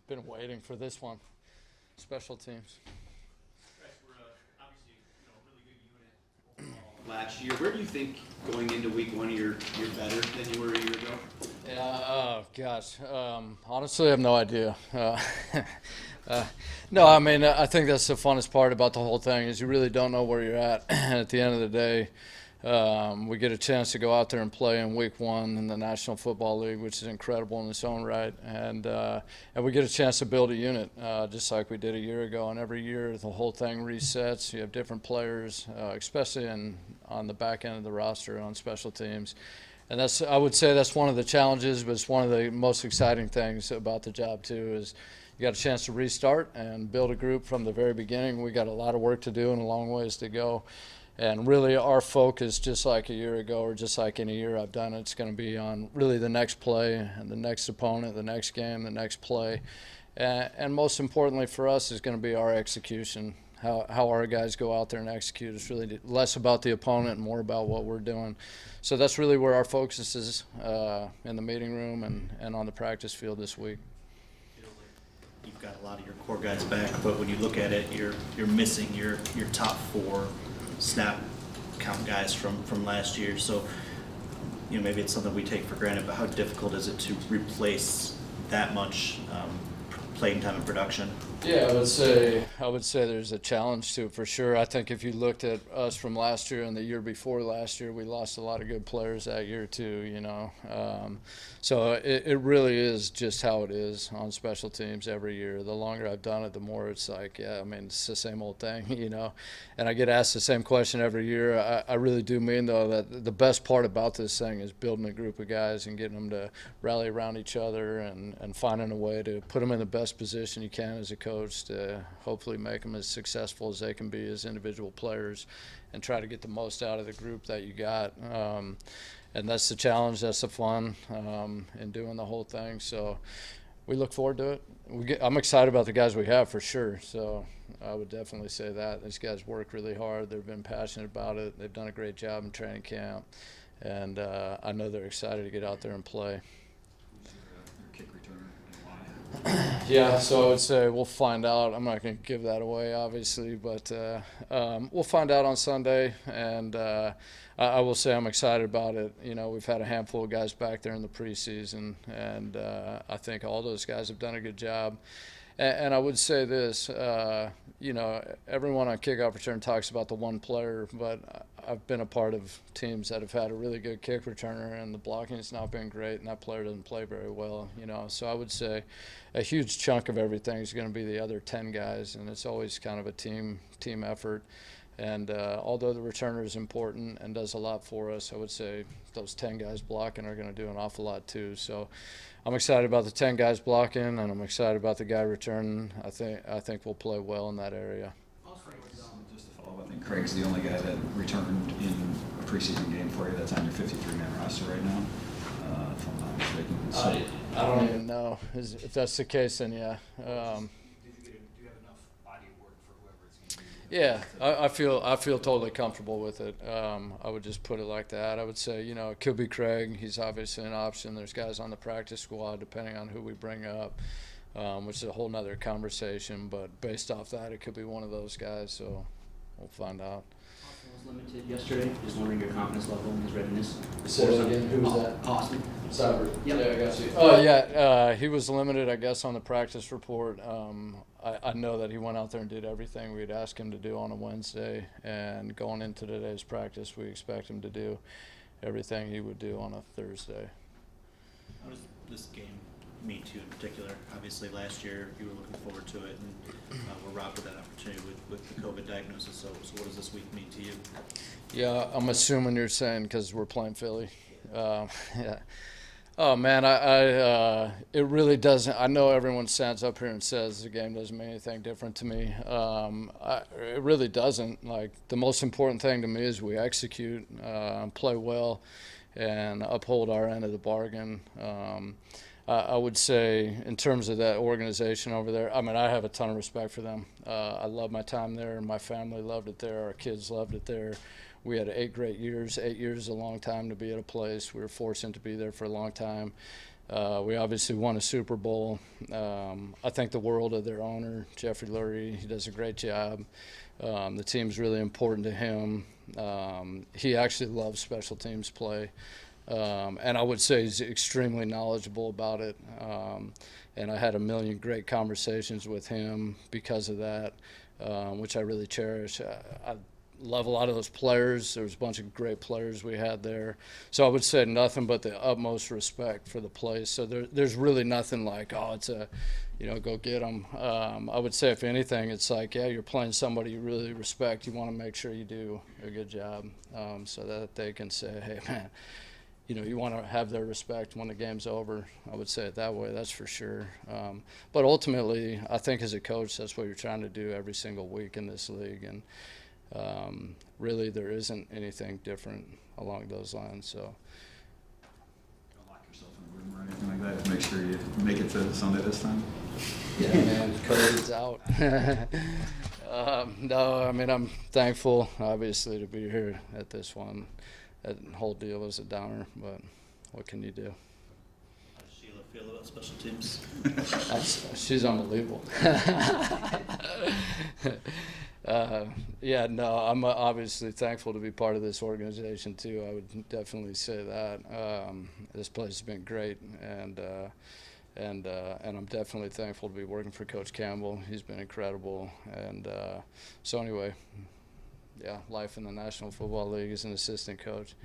Been waiting for this one. Special teams. Guys, we're obviously a really good unit overall. Last year, where do you think going into week one you're better than you were a year ago? Yeah. Oh gosh. Honestly, I have no idea. No, I mean, I think that's the funnest part about the whole thing is you really don't know where you're at. And at the end of the day, we get a chance to go out there and play in week one in the National Football League, which is incredible in its own right. And we get a chance to build a unit, just like we did a year ago. And every year the whole thing resets. You have different players, especially on the back end of the roster on special teams. And I would say that's one of the challenges, but it's one of the most exciting things about the job too is you got a chance to restart and build a group from the very beginning. We got a lot of work to do and a long ways to go. And really our focus, just like a year ago or just like any year I've done, it's going to be on really the next play and the next opponent, the next game, the next play. And most importantly for us is going to be our execution, how our guys go out there and execute. It's really less about the opponent and more about what we're doing. So that's really where our focus is in the meeting room and on the practice field this week. You've got a lot of your core guys back, but when you look at it, you're missing your top four snap count guys from last year. So maybe it's something we take for granted, but how difficult is it to replace that much playing time and production? Yeah, I would say there's a challenge to it for sure. I think if you looked at us from last year and the year before last year, we lost a lot of good players that year too, So it really is just how it is on special teams every year. The longer I've done it, the more it's like, yeah, I mean, it's the same old thing, And I get asked the same question every year. I really do mean, though, that the best part about this thing is building a group of guys and getting them to rally around each other and finding a way to put them in the best position you can as a coach to hopefully make them as successful as they can be as individual players and try to get the most out of the group that you got. And that's the challenge, that's the fun in doing the whole thing. So we look forward to it. I'm excited about the guys we have for sure. So I would definitely say that. These guys work really hard. They've been passionate about it. They've done a great job in training camp. And I know they're excited to get out there and play. Kick returner. Yeah, so I would say we'll find out. I'm not going to give that away, obviously, but we'll find out on Sunday. And I will say I'm excited about it. We've had a handful of guys back there in the preseason, and I think all those guys have done a good job. And I would say this, everyone on kickoff return talks about the one player, but I've been a part of teams that have had a really good kick returner, and the blocking has not been great, and that player doesn't play very well, So I would say a huge chunk of everything is going to be the other 10 guys, and it's always kind of a team effort. And although the returner is important and does a lot for us, I would say those 10 guys blocking are going to do an awful lot too. So I'm excited about the 10 guys blocking, and I'm excited about the guy returning. I think we'll play well in that area. Just to follow up, I think Craig's the only guy that returned in a preseason game for you that's on your 53-man roster right now, if I'm not mistaken. So, I don't even know. If that's the case, then yeah. Do you have enough body of work for whoever it's going to be? Yeah, I feel totally comfortable with it. I would just put it like that. I would say, it could be Craig. He's obviously an option. There's guys on the practice squad, depending on who we bring up, which is a whole nother conversation. But based off that, it could be one of those guys. So we'll find out. Austin was limited yesterday. Just wondering your confidence level and his readiness. Say that again. Who was that? Austin. Cyber. Yep. Yeah, I got you. Oh, yeah. He was limited, I guess, on the practice report. I know that he went out there and did everything we'd asked him to do on a Wednesday. And going into today's practice, we expect him to do everything he would do on a Thursday. How does this game mean to you in particular? Obviously, last year you were looking forward to it, and we're robbed of that opportunity with the COVID diagnosis. So what does this week mean to you? Yeah, I'm assuming you're saying because we're playing Philly. Yeah. Oh man, it really doesn't. I know everyone stands up here and says the game doesn't mean anything different to me. It really doesn't. Like, the most important thing to me is we execute, play well, and uphold our end of the bargain. I would say in terms of that organization over there, I mean, I have a ton of respect for them. I love my time there. My family loved it there. Our kids loved it there. We had 8 great years. 8 years is a long time to be at a place. We were fortunate to be there for a long time. We obviously won a Super Bowl. I think the world of their owner, Jeffrey Lurie. He does a great job. The team's really important to him. He actually loves special teams play. And I would say he's extremely knowledgeable about it. And I had a million great conversations with him because of that, which I really cherish. I love a lot of those players. There was a bunch of great players we had there. So I would say nothing but the utmost respect for the place. So there's really nothing like, oh, it's a, go get them. I would say if anything, it's like, yeah, you're playing somebody you really respect. You want to make sure you do a good job so that they can say, hey, man, you want to have their respect when the game's over. I would say it that way, that's for sure. But ultimately, I think as a coach, that's what you're trying to do every single week in this league. And really, there isn't anything different along those lines. So. Don't lock yourself in a room or anything like that to make sure you make it to Sunday this time? Yeah, man, COVID's out. No, I mean, I'm thankful, obviously, to be here at this one. That whole deal was a downer, but what can you do? How does Sheila feel about special teams? She's unbelievable. Yeah, no, I'm obviously thankful to be part of this organization too. I would definitely say that. This place has been great, and I'm definitely thankful to be working for Coach Campbell. He's been incredible, and so anyway, yeah, life in the National Football League as an assistant coach.